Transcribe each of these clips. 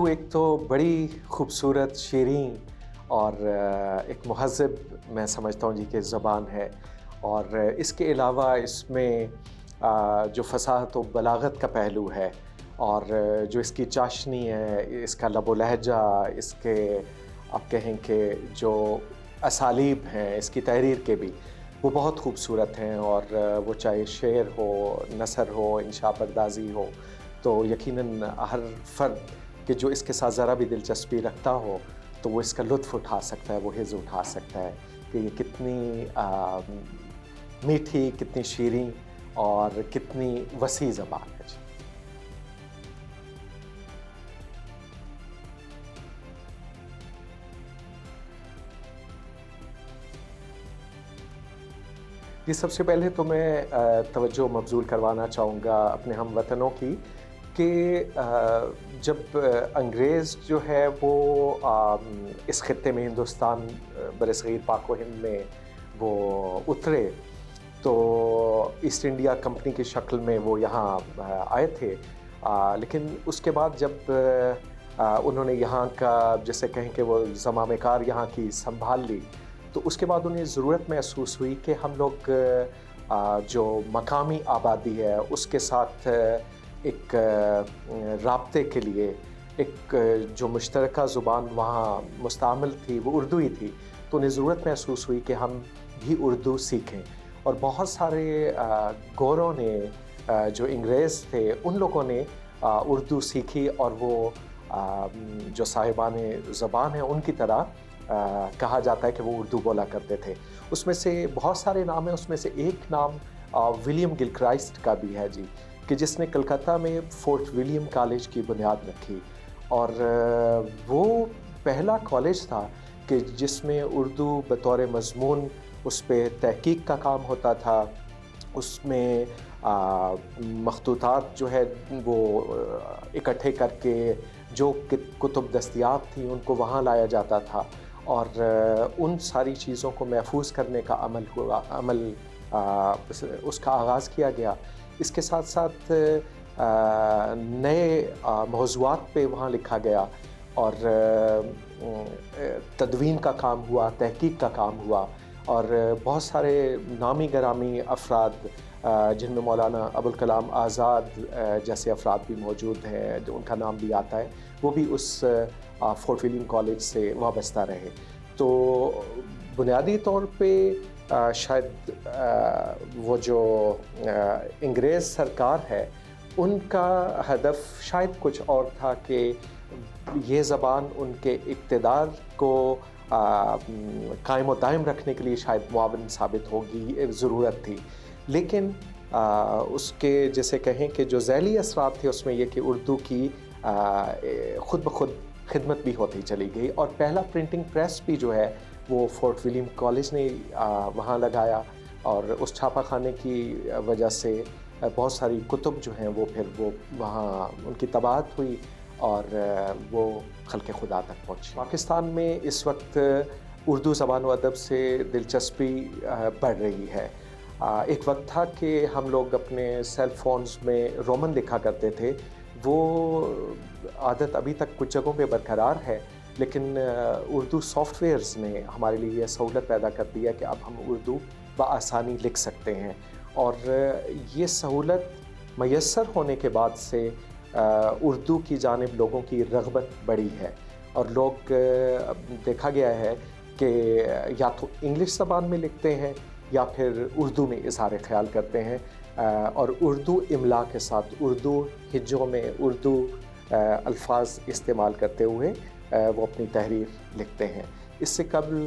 اردو ایک تو بڑی خوبصورت شیریں اور ایک مہذب میں سمجھتا ہوں جی کہ زبان ہے، اور اس کے علاوہ اس میں جو فصاحت و بلاغت کا پہلو ہے، اور جو اس کی چاشنی ہے، اس کا لب و لہجہ، اس کے آپ کہیں کہ جو اسالیب ہیں اس کی تحریر کے بھی، وہ بہت خوبصورت ہیں، اور وہ چاہے شعر ہو، نثر ہو، انشاء پردازی ہو، تو یقیناً ہر فرد کہ جو اس کے ساتھ ذرا بھی دلچسپی رکھتا ہو تو وہ اس کا لطف اٹھا سکتا ہے، وہ حظ اٹھا سکتا ہے کہ یہ کتنی میٹھی، کتنی شیریں اور کتنی وسیع زبان ہے جی۔ جی، سب سے پہلے تو میں توجہ مبذول کروانا چاہوں گا اپنے ہم وطنوں کی کہ جب انگریز جو ہے وہ اس خطے میں، ہندوستان برصغیر پاک و ہند میں وہ اترے، تو ایسٹ انڈیا کمپنی کی شکل میں وہ یہاں آئے تھے، لیکن اس کے بعد جب انہوں نے یہاں کا جیسے کہیں کہ وہ زمام کار یہاں کی سنبھال لی، تو اس کے بعد انہیں ضرورت محسوس ہوئی کہ ہم لوگ جو مقامی آبادی ہے اس کے ساتھ ایک رابطے کے لیے ایک جو مشترکہ زبان وہاں مستعمل تھی وہ اردو ہی تھی، تو انہیں ضرورت محسوس ہوئی کہ ہم بھی اردو سیکھیں، اور بہت سارے گوروں نے جو انگریز تھے ان لوگوں نے اردو سیکھی، اور وہ جو صاحبان زبان ہیں ان کی طرح کہا جاتا ہے کہ وہ اردو بولا کرتے تھے۔ اس میں سے بہت سارے نام ہیں، اس میں سے ایک نام ولیم گلکرائسٹ کا بھی ہے جی، کہ جس نے کلکتہ میں فورٹ ولیم کالج کی بنیاد رکھی، اور وہ پہلا کالج تھا کہ جس میں اردو بطور مضمون اس پہ تحقیق کا کام ہوتا تھا، اس میں مخطوطات جو ہے وہ اکٹھے کر کے جو کتب دستیاب تھیں ان کو وہاں لایا جاتا تھا، اور ان ساری چیزوں کو محفوظ کرنے کا عمل اس کا آغاز کیا گیا۔ اس کے ساتھ ساتھ نئے موضوعات پہ وہاں لکھا گیا، اور تدوین کا کام ہوا، تحقیق کا کام ہوا، اور بہت سارے نامی گرامی افراد جن میں مولانا ابوالکلام آزاد جیسے افراد بھی موجود ہیں، جو ان کا نام بھی آتا ہے، وہ بھی اس فورٹ ولیم کالج سے وابستہ رہے۔ تو بنیادی طور پہ شاید وہ جو انگریز سرکار ہے ان کا ہدف شاید کچھ اور تھا کہ یہ زبان ان کے اقتدار کو قائم و دائم رکھنے کے لیے شاید معاون ثابت ہوگی، ضرورت تھی، لیکن اس کے جیسے کہیں کہ جو ذیلی اثرات تھے اس میں یہ کہ اردو کی خود بخود خدمت بھی ہوتی چلی گئی، اور پہلا پرنٹنگ پریس بھی جو ہے وہ فورٹ ولیم کالج نے وہاں لگایا، اور اس چھاپا خانے کی وجہ سے بہت ساری کتب جو ہیں وہ پھر وہ وہاں ان کی طباعت ہوئی، اور وہ خلق خدا تک پہنچی۔ پاکستان میں اس وقت اردو زبان و ادب سے دلچسپی بڑھ رہی ہے۔ ایک وقت تھا کہ ہم لوگ اپنے سیل فونز میں رومن لکھا کرتے تھے، وہ عادت ابھی تک کچھ جگہوں پہ برقرار ہے، لیکن اردو سافٹ ویئرز نے ہمارے لیے یہ سہولت پیدا کر دی ہے کہ اب ہم اردو بآسانی لکھ سکتے ہیں، اور یہ سہولت میسر ہونے کے بعد سے اردو کی جانب لوگوں کی رغبت بڑھی ہے، اور لوگ دیکھا گیا ہے کہ یا تو انگلش زبان میں لکھتے ہیں یا پھر اردو میں اظہار خیال کرتے ہیں، اور اردو املا کے ساتھ، اردو ہجوں میں اردو الفاظ استعمال کرتے ہوئے وہ اپنی تحریر لکھتے ہیں۔ اس سے قبل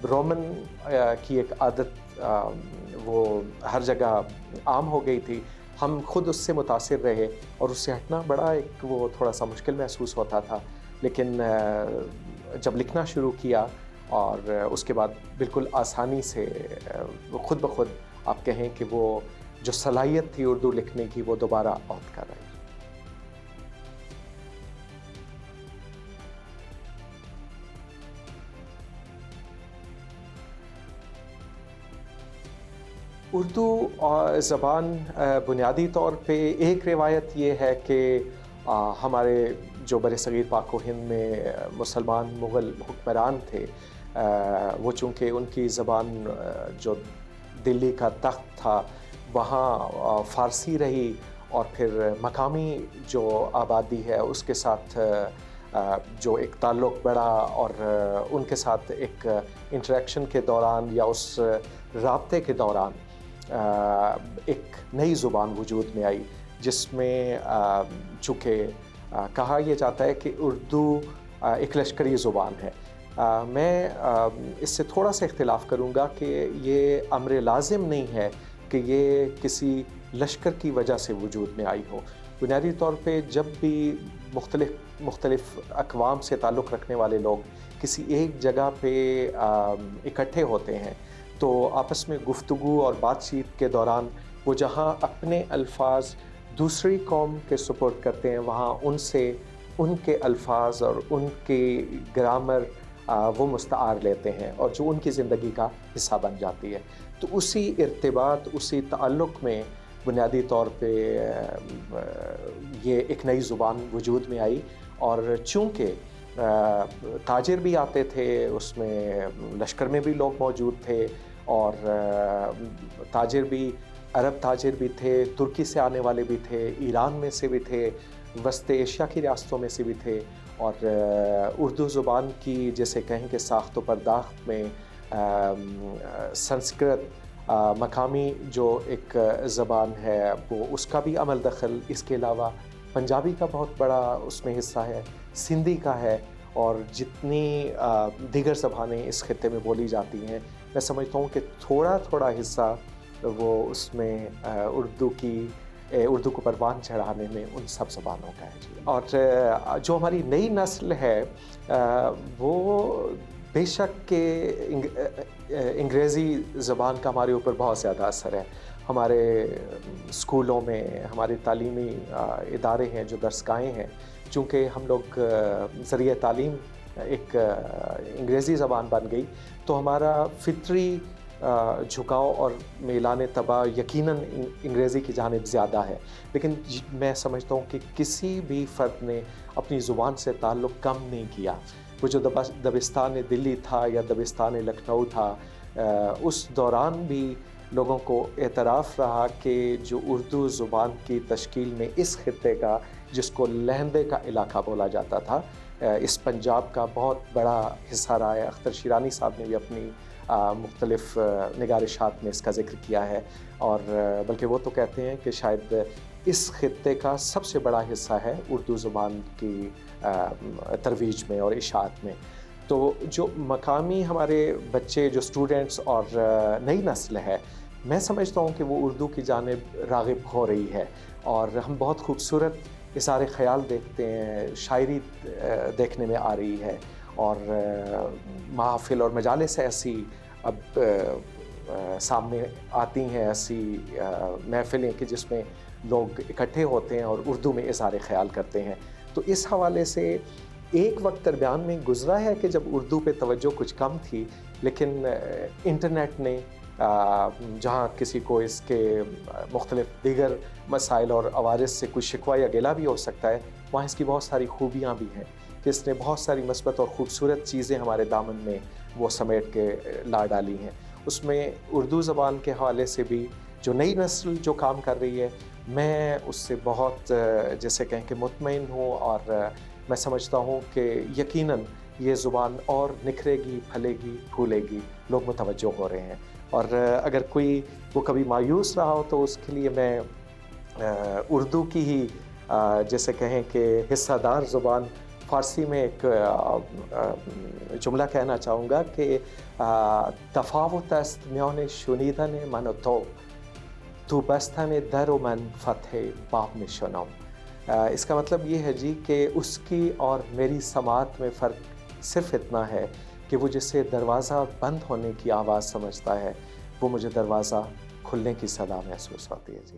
رومن کی ایک عادت وہ ہر جگہ عام ہو گئی تھی، ہم خود اس سے متاثر رہے، اور اس سے ہٹنا بڑا ایک وہ تھوڑا سا مشکل محسوس ہوتا تھا، لیکن جب لکھنا شروع کیا اور اس کے بعد بالکل آسانی سے خود بخود آپ کہیں کہ وہ جو صلاحیت تھی اردو لکھنے کی وہ دوبارہ عود کر رہی۔ اردو زبان بنیادی طور پہ ایک روایت یہ ہے کہ ہمارے جو برصغیر پاک و ہند میں مسلمان مغل حکمران تھے، وہ چونکہ ان کی زبان جو دلی کا تخت تھا وہاں فارسی رہی، اور پھر مقامی جو آبادی ہے اس کے ساتھ جو ایک تعلق بڑھا، اور ان کے ساتھ ایک انٹریکشن کے دوران یا اس رابطے کے دوران ایک نئی زبان وجود میں آئی، جس میں چونکہ کہا یہ جاتا ہے کہ اردو ایک لشکری زبان ہے۔ میں اس سے تھوڑا سا اختلاف کروں گا کہ یہ امر لازم نہیں ہے کہ یہ کسی لشکر کی وجہ سے وجود میں آئی ہو۔ بنیادی طور پہ جب بھی مختلف اقوام سے تعلق رکھنے والے لوگ کسی ایک جگہ پہ اکٹھے ہوتے ہیں تو آپس میں گفتگو اور بات چیت کے دوران وہ جہاں اپنے الفاظ دوسری قوم کے سپورٹ کرتے ہیں، وہاں ان سے ان کے الفاظ اور ان کی گرامر وہ مستعار لیتے ہیں، اور جو ان کی زندگی کا حصہ بن جاتی ہے۔ تو اسی ارتباط، اسی تعلق میں بنیادی طور پہ یہ ایک نئی زبان وجود میں آئی، اور چونکہ تاجر بھی آتے تھے، اس میں لشکر میں بھی لوگ موجود تھے، اور تاجر بھی عرب تاجر بھی تھے، ترکی سے آنے والے بھی تھے، ایران میں سے بھی تھے، وسط ایشیا کی ریاستوں میں سے بھی تھے، اور اردو زبان کی جیسے کہیں کہ ساخت و پرداخت میں سنسکرت مقامی جو ایک زبان ہے وہ اس کا بھی عمل دخل، اس کے علاوہ پنجابی کا بہت بڑا اس میں حصہ ہے، سندھی کا ہے، اور جتنی دیگر زبانیں اس خطے میں بولی جاتی ہیں، میں سمجھتا ہوں کہ تھوڑا تھوڑا حصہ وہ اس میں اردو کو پروان چڑھانے میں ان سب زبانوں کا ہے جی۔ اور جو ہماری نئی نسل ہے وہ بے شک کہ انگریزی زبان کا ہمارے اوپر بہت زیادہ اثر ہے۔ ہمارے اسکولوں میں ہمارے تعلیمی ادارے ہیں جو درسگاہیں ہیں، چونکہ ہم لوگ ذریعہ تعلیم ایک انگریزی زبان بن گئی، تو ہمارا فطری جھکاؤ اور میلان طبع یقیناً انگریزی کی جانب زیادہ ہے، لیکن میں سمجھتا ہوں کہ کسی بھی فرد نے اپنی زبان سے تعلق کم نہیں کیا۔ وہ جو دبستان دلی تھا یا دبستان لکھنؤ تھا، اس دوران بھی لوگوں کو اعتراف رہا کہ جو اردو زبان کی تشکیل میں اس خطے کا، جس کو لہندے کا علاقہ بولا جاتا تھا، اس پنجاب کا بہت بڑا حصہ رہا ہے۔ اختر شیرانی صاحب نے بھی اپنی مختلف نگارشات میں اس کا ذکر کیا ہے، اور بلکہ وہ تو کہتے ہیں کہ شاید اس خطے کا سب سے بڑا حصہ ہے اردو زبان کی ترویج میں اور اشاعت میں۔ تو جو مقامی ہمارے بچے، جو اسٹوڈنٹس اور نئی نسل ہے، میں سمجھتا ہوں کہ وہ اردو کی جانب راغب ہو رہی ہے، اور ہم بہت خوبصورت اظہار خیال دیکھتے ہیں، شاعری دیکھنے میں آ رہی ہے، اور محافل اور مجالس ایسی اب سامنے آتی ہیں، ایسی محفلیں کہ جس میں لوگ اکٹھے ہوتے ہیں اور اردو میں اظہار خیال کرتے ہیں۔ تو اس حوالے سے ایک وقت درمیان میں گزرا ہے کہ جب اردو پہ توجہ کچھ کم تھی، لیکن انٹرنیٹ نے جہاں کسی کو اس کے مختلف دیگر مسائل اور عوارض سے کوئی شکوہ یا گلہ بھی ہو سکتا ہے، وہاں اس کی بہت ساری خوبیاں بھی ہیں کہ اس نے بہت ساری مثبت اور خوبصورت چیزیں ہمارے دامن میں وہ سمیٹ کے لا ڈالی ہیں۔ اس میں اردو زبان کے حوالے سے بھی جو نئی نسل جو کام کر رہی ہے، میں اس سے بہت جیسے کہیں کہ مطمئن ہوں، اور میں سمجھتا ہوں کہ یقیناً یہ زبان اور نکھرے گی، پھلے گی، پھولے گی، لوگ متوجہ ہو رہے ہیں۔ اور اگر کوئی وہ کبھی مایوس رہا ہو تو اس کے لیے میں اردو کی ہی جیسے کہیں کہ حصہ دار زبان فارسی میں ایک جملہ کہنا چاہوں گا کہ تفاوت است میان شنیدن من و تو بستن در و من فتح باب میں شنم۔ اس کا مطلب یہ ہے جی کہ اس کی اور میری سماعت میں فرق صرف اتنا ہے کہ وہ جسے دروازہ بند ہونے کی آواز سمجھتا ہے، وہ مجھے دروازہ کھلنے کی صدا محسوس ہوتی ہے جی۔